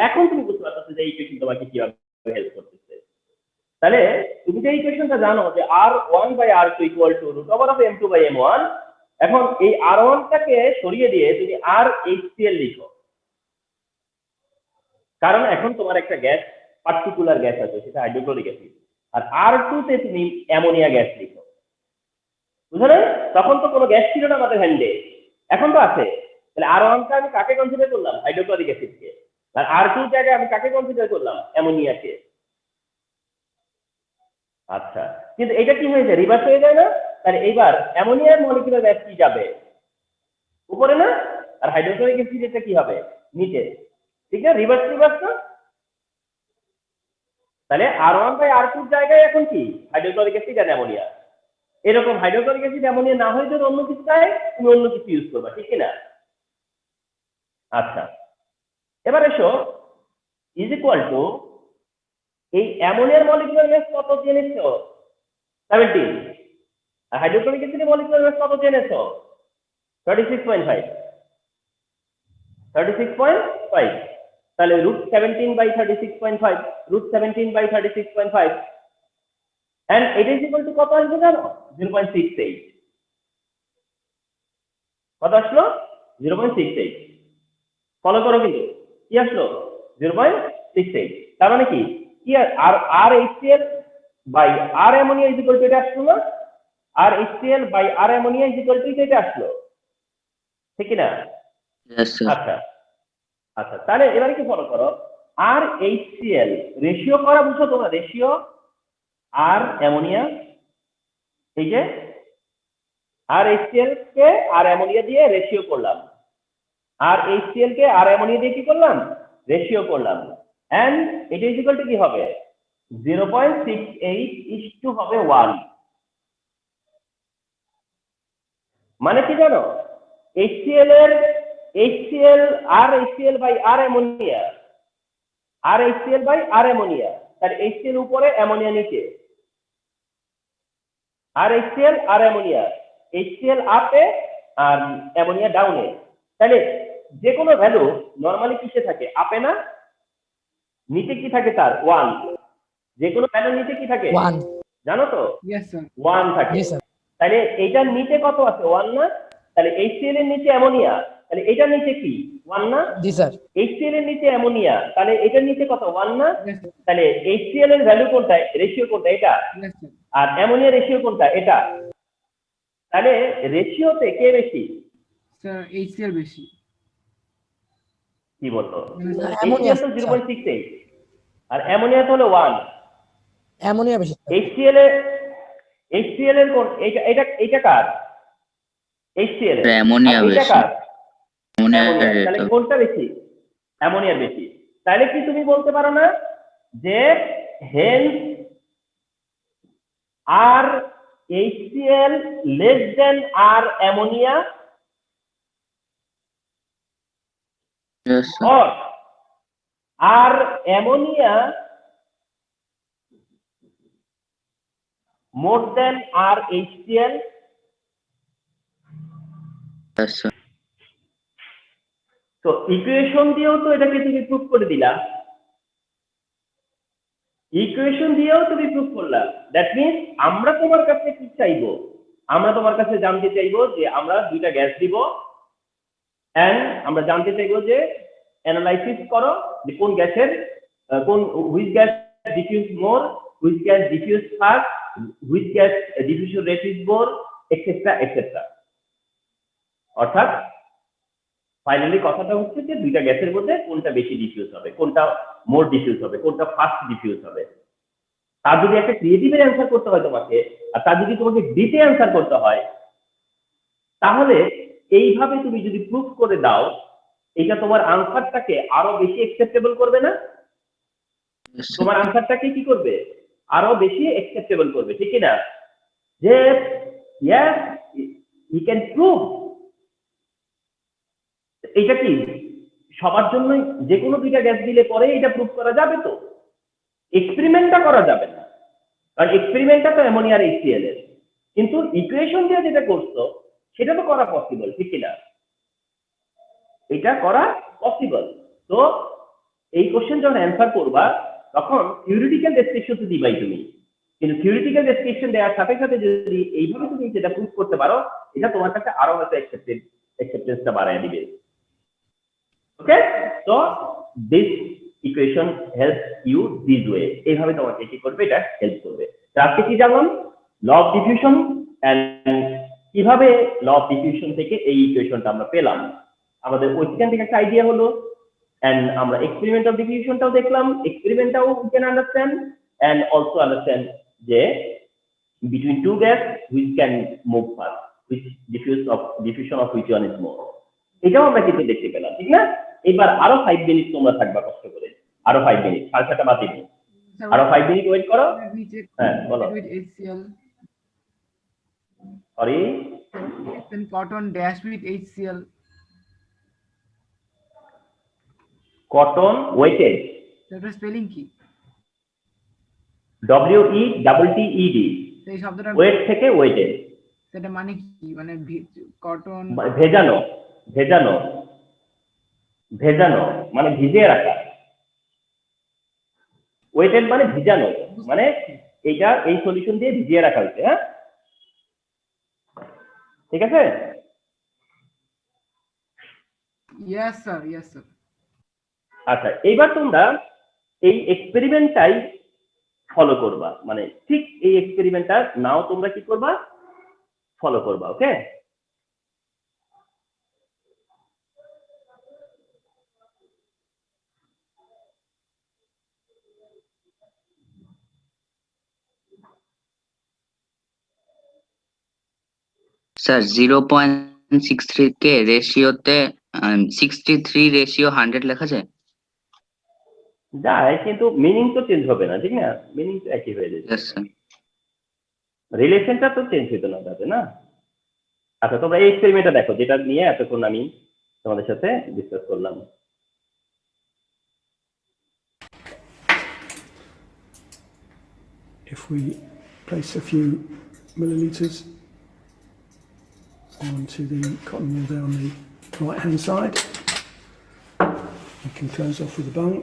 এখন তুমি বুঝতে পারছো যে এই ইকুয়েশন তোমাকে কিভাবে হেল্প করতেছে। তাহলে তুমি যে ইকুয়েশনটা জানো যে R1 by R2 equal to root over of M2 by M1, এখন এই R1 টাকে সরিয়ে দিয়ে তুমি RHCl লিখো, কারণ এখন তোমার একটা গ্যাস পার্টিকুলার গ্যাস আছে, সেটা হাইড্রোক্লোরিক অ্যাসিড, আর R2 তে তুমি অ্যামোনিয়া গ্যাস লিখো, বুঝলে? তখন তো কোনো গ্যাস ছিল না আমাদের হ্যান্ডে, এখন তো আছে। তাহলে R1 টা আমি কাকে কনসিডার করলাম? হাইড্রোক্লোরিক অ্যাসিডকে। আর R2 জায়গায় আমি কাকে কনসিডার করলাম? অ্যামোনিয়াকে। আচ্ছা, কিন্তু এটা কি হয়ে যায়? রিভার্স হয়ে যায় না? তাহলে এইবার অ্যামোনিয়ার মলিকুলার ব্যাস কি যাবে? উপরে না? আর হাইড্রোক্লোরিক অ্যাসিড এটা কি হবে? নিচে। ঠিক না? রিভার্স রিভার্স না? তাহলে R1 বাই R2 জায়গায় এখন কি? হাইড্রোক্লোরিক অ্যাসিড আর অ্যামোনিয়া। এরকম হাইড্রোক্লোরিক অ্যাসিড অ্যামোনিয়া না হয়ে যদি অন্য কিছু চাই, তুমি অন্য কিছু ইউজ করবা, ঠিক না? আচ্ছা, এবার এসো ইজ ইকুয়াল টু এই অ্যামোনিয়ার মলিকুলার ব্যাস কত জেনেছো? 17। আর হাইড্রোক্লোরিক অ্যাসিডের মলিকুলার ব্যাস কত জেনেছো? 36.5। 36.5। তাহলে √17/36.5, √17/36.5, and it is equal to কত আসবে জানো? 0.68। কত আসলো? 0.68। ফলো করো, কিন্তু কি আসলো? 0.68। তার মানে কি R HCl by R ammonia is equal to এটা আসলো না? R HCl by R ammonia is equal to এটা আসলো, ঠিক না? Yes, sir. আচ্ছা আচ্ছা, তাহলে এবারে কি ফলো করো, আর HCl রেশিও করা বুঝছো তোমরা? রেশিও আর অ্যামোনিয়া, এই যে আর HCl কে আর অ্যামোনিয়া দিয়ে রেশিও করলাম, আর HCl কে আর অ্যামোনিয়া দিয়ে কি করলাম? রেশিও করলাম, এন্ড এটা ইজ ইকুয়াল টু কি হবে? 0.68 হবে 1। মানে কি জানো? HCl R HCl by R ammonia, R HCl by R ammonia, তার HCl উপরে অ্যামোনিয়া নিচে, আর HCl আর অ্যামোনিয়া, HCl আপে আর অ্যামোনিয়া ডাউনে। তাহলে যে কোনো ভ্যালু নরমালি কিসে থাকে? আপে না? নিচে কি থাকে তার? 1। যে কোনো ভ্যালু নিচে কি থাকে 1 জানো তো? Yes sir. 1 থাকে। জি স্যার তাহলে এইটার নিচে কত আছে? 1 না? তাহলে HCl এর নিচে অ্যামোনিয়া, তাহলে এটার নিচে কি? 1 না? জি স্যার HCl এর নিচে অ্যামোনিয়া, তাহলে এটার নিচে কত? 1 না? Yes sir. তাহলে HCl এর ভ্যালু কোনটা? রেশিও কোনটা? এটা। Yes sir. আর অ্যামোনিয়া রেশিও কোনটা? এটা। তাহলে রেশিওতে কে বেশি? স্যার HCl বেশি। কি বলতো? অ্যামোনিয়া HCl তো 0.68 আর অ্যামোনিয়া তো হলো 1। অ্যামোনিয়া বেশি HCl এর কোন? এটা কার? HCl এর। অ্যামোনিয়া আর এটা বেশি। কার? Ammonia ammonia. তাহলে কোনটা বেশি? অ্যামোনিয়ার বেশি। তাহলে কি তুমি বলতে পারো না যে hence R HCl less than R ammonia, Yes, sir. or R ammonia more than R HCl? Yes, sir. তো ইকুয়েশন দিয়েও তো এটাকে তুমি প্রুফ করে দিলা, ইকুয়েশন দিয়েও তুমি প্রুফ করলা। দ্যাট মিন্স আমরা তোমার কাছে কি চাইবো? আমরা তোমার কাছে জানতে চাইবো যে আমরা দুইটা গ্যাস দিব, এন্ড আমরা জানতে চাইবো যে অ্যানালাইসিস করো যে কোন গ্যাসের কোন which gas diffuse more, which gas diffuse fast, which gas diffusion rate is more, etcetera etcetera. অর্থাৎ ফাইনালি কথাটা হচ্ছে যে দুইটা গ্যাসের মধ্যে কোনটা বেশি ডিফিউজ হবে, কোনটা মোর ডিফিউজ হবে, কোনটা ফাস্ট ডিফিউজ হবে। তার যদি একটা ক্রিয়েটিভের অ্যান্সার করতে হয় তোমাকে, আর তার যদি তোমাকে ডিতে অ্যান্সার করতে হয়, তাহলে এইভাবে তুমি যদি প্রুফ করে দাও, এটা তোমার আনসারটাকে আরো বেশি অ্যাকসেপ্টেবল করবে না? Yes, sir. তোমার আনসারটাকে কি করবে? আরো বেশি অ্যাকসেপ্টেবল করবে, ঠিক না? যে ইয়েস ইউ ক্যান প্রুভ। এটা কি সবার জন্য যে কোনো দুইটা গ্যাস দিলে পরে এটা প্রুভ করা যাবে? তো এক্সপেরিমেন্টটা করা যাবে না, কারণ এক্সপেরিমেন্টটা তো অ্যামোনিয়া আর HCl এর, কিন্তু ইকুয়েশন দিয়ে যেটা করছো সেটা তো করা পসিবল, ঠিক না? এটা করা পসিবল। তো এই কোশ্চেন যখন অ্যান্সার করবা তখন থিওরিটিক্যাল ডেসক্রিপশন তো দিবাই তুমি, কিন্তু থিওরিটিক্যাল ডেসক্রিপশন দেওয়ার সাথে সাথে যদি এইভাবে তুমি যেটা প্রুভ করতে পারো, এটা তোমার কাছে আরো হয়তো অ্যাকসেপ্টেন্সটা বাড়ায় দিবে। Okay, so this equation help you this way, এইভাবে তোমাকে কি করবে, এটা হেল্প করবে। আজকে কি জানলাম, ল অফ ডিফিউশন, এন্ড কিভাবে ল অফ ডিফিউশন থেকে এই ইকুয়েশনটা আমরা পেলাম, আমাদের ওইখান থেকে একটা আইডিয়া হলো। এন্ড আমরা এক্সপেরিমেন্ট অফ ডিফিউশনটাও দেখলাম, এক্সপেরিমেন্টটাও we can understand and also understand যে between two gas which can move fast, which diffusion of which one is more, এটাও আমরা কিন্তু দেখতে পেলাম, ঠিক না? এবার আরো 5 মিনিট তোমরা থাকবা কষ্ট করে, আরো 5 মিনিট, 7:30 বাজে, আরো 5 মিনিট ওয়েট করো। হ্যাঁ বলো। with HCl. Sorry, Then cotton dash with HCl. Cotton wetted, তারপরে স্পেলিং কি? WETTED, সেই শব্দটা ওয়েট থেকে ওয়েটেড, সেটা মানে কি? মানে কটন ভেজানো, ভেজানো, ভেজানো মানে ভিজিয়ে রাখা, ওয়েটেড মানে ভিজানো, মানে এইটা এই সলিউশন দিয়ে ভিজিয়ে রাখা হয়েছে। হ্যাঁ ঠিক আছে। yes sir. আচ্ছা, এইবার তোমরা এই এক্সপেরিমেন্টটাই ফলো করবা, মানে ঠিক এই এক্সপেরিমেন্টটা নাও তোমরা কি করবা, ফলো করবা। ওকে, স্যার 0.63 কে রেশিওতে 63:100 লেখা যায়? যায়, কিন্তু মিনিং তো চেঞ্জ হবে না, ঠিক না? মিনিং তো একই হয়ে যাবে, Yes, sir. রিলেশনটা তো চেঞ্জ হতো না তাতে, না? আচ্ছা, তোমরা এই এক্সপেরিমেন্টটা দেখো, যেটা নিয়ে এতক্ষণ আমি তোমাদের সাথে ডিসকাস করলাম। If we place a few milliliters onto the cotton wool there on the right hand side, we can close off with a bung.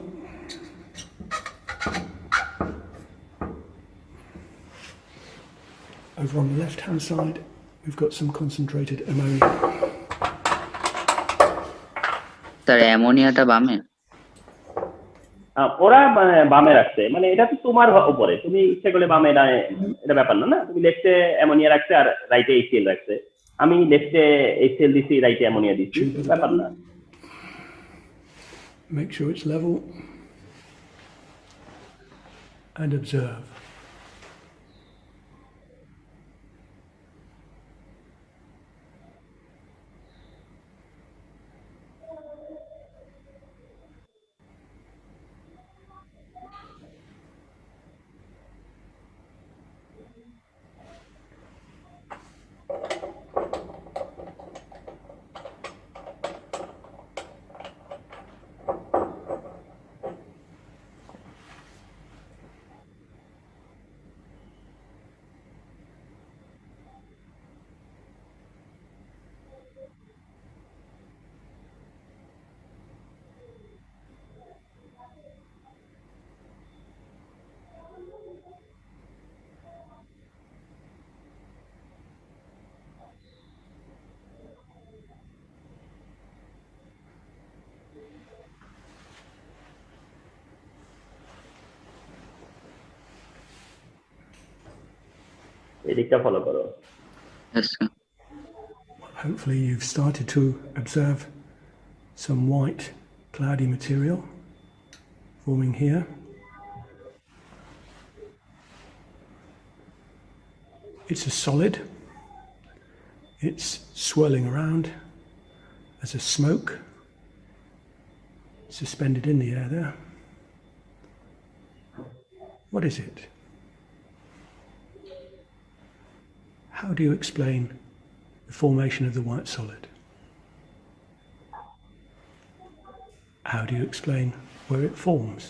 Over on the left hand side we've got some concentrated ammonia. Sir অ্যামোনিয়াটা বামে? ওরা মানে বামে রাখছে, মানে এটা তো তোমার উপরে, তুমি ইচ্ছা করলে বামে ডানে, এটা ব্যাপার না। না, তুমি লেফটে অ্যামোনিয়া রাখছে আর রাইটে HCl রাখছে, আমি লেফটে HCl দিছি, রাইটে অ্যামোনিয়া দিছি, ব্যাপার না। Make sure it's level and observe. এদিকটা ফলো করো। Yes, sir. Hopefully you've started to observe some white cloudy material forming here. It's a solid. It's swirling around as a smoke suspended in the air there. What is it? How do you explain the formation of the white solid? How do you explain where it forms?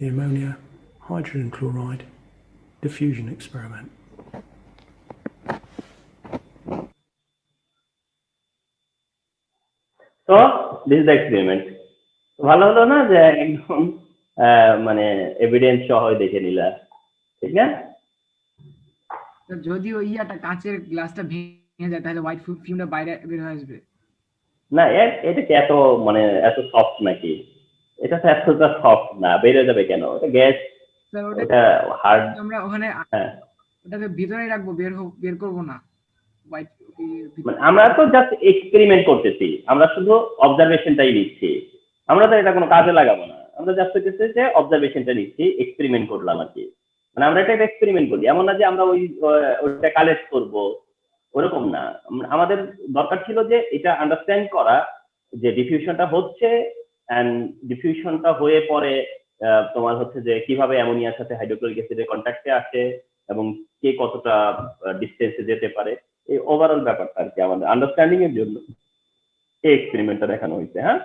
The ammonia hydrogen chloride diffusion experiment. তো this the experiment. ভালো হলো না যে একদম মানে evidence সহ দেখে নিলা, ঠিক না? তো যদি ওই ইয়াটা কাঁচের গ্লাসটা ভেঙে যায় তাহলে হোয়াইট ফিল্মটা বাইরে বের হয়ে আসবে। না এটা কি এত মানে এত সফট নাকি? এটা তো এতটা সফট না, বেরিয়ে যাবে কেন? এটা গ্যাস, স্যার ওটা ওটা হার্ড। আমরা ওখানে হ্যাঁ, ওটাকে ভিতরেই রাখবো, বের করবো না হোয়াইট। মানে আমরা তো জাস্ট এক্সপেরিমেন্ট করতেছি, আমরা শুধু অবজারভেশনটাই নিচ্ছি, আমরা তো এটা কোনো কাজে লাগাবো না, আমরা জাস্ট হচ্ছে যে অবজারভেশনটা নিচ্ছি, এক্সপেরিমেন্ট করলাম আর কি। মানে আমরা এটা এক্সপেরিমেন্ট করি, এমন না যে আমরা ওইটা কালেক্ট করবো, ওরকম না। আমাদের দরকার ছিল যে এটা আন্ডারস্ট্যান্ড করা যে ডিফিউশনটা হচ্ছে, এন্ড ডিফিউশনটা হয়ে পরে তোমার হচ্ছে যে কিভাবে অ্যামোনিয়ার সাথে হাইড্রোক্লোরিক অ্যাসিডের কন্ট্যাক্টে আসে এবং কে কতটা ডিস্টেন্সে যেতে পারে, এই ওভারঅল ব্যাপারটা আর কি আমাদের আন্ডারস্ট্যান্ডিং এর জন্য এই এক্সপেরিমেন্টটা দেখানো হয়েছে। হ্যাঁ।